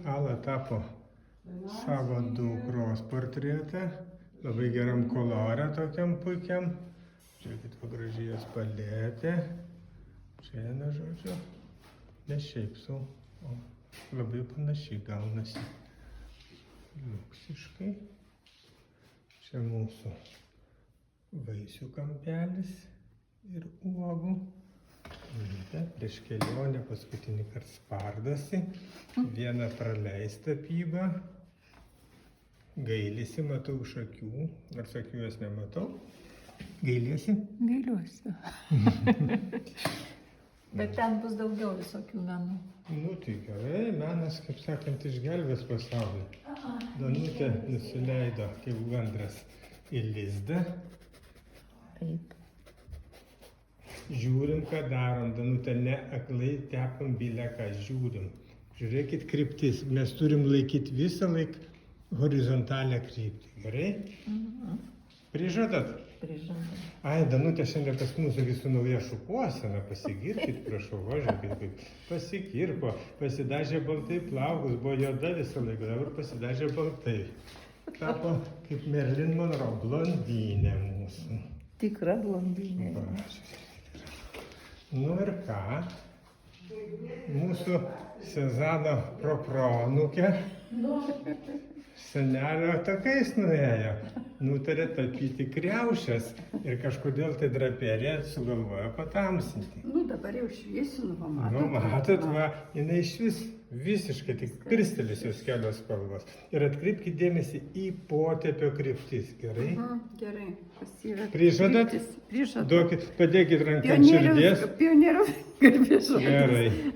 Ala tapo savo dukros portretą, labai geram kolore tokiam puikiam. Žiūrėkit, va gražiai jos palėtė. Čia, na, žodžiu, ne šiaip sau, o labai panašiai gaunasi. Liuksiškai. Čia mūsų vaisių kampelis ir uogų. Prieš kelionę paskutinį kartą spardosi, vieną praleistą pybą, gailisi, matau iš akių, nors akių jos nematau. Gailiesi? Gailiuosi. Bet ten bus daugiau visokių menų. Nu tai gerai, menas, kaip sakant, išgelbės pasaulį. Danutė nusileido kaip gandras į lizdą. Taip. Žiūrim, ką darom, Danutė, ne aklai tepam bylę, ką žiūrim. Žiūrėkit kryptis, mes turim laikyti visą laiką horizontalią kryptį, gerai? Prižadat? Prižadam. Ai, Danutė šiandien pas mūsų visų nauja šukuosena, pasigirkit, prašau, važiuokit, kaip pasikirpo, pasidažė baltai plaukus, buvo juoda visą laiką, dabar pasidažė baltai. Tapo kaip Marilyn Monroe, blondinė mūsų. Tikra blondinė. Nu ir ką? Mūsų Sezano proproanūkė senelio takais nuėjo. Nutarė tapyti kriaušes ir kažkodėl tai draperė sugalvojo patamsinti. Nu, dabar jau šviesinu, pamatot. Nu, matot, va, jinai išvis visiškai tik pirstelis jos kelios spalvos. Ir atkreipkite dėmesį į potėpio kryptis, gerai? Gerai, pasyvė. Prižadat? Prižadat. Duokit, padėkit ranką ant širdies. Pionieriaus garbės žodis. Gerai.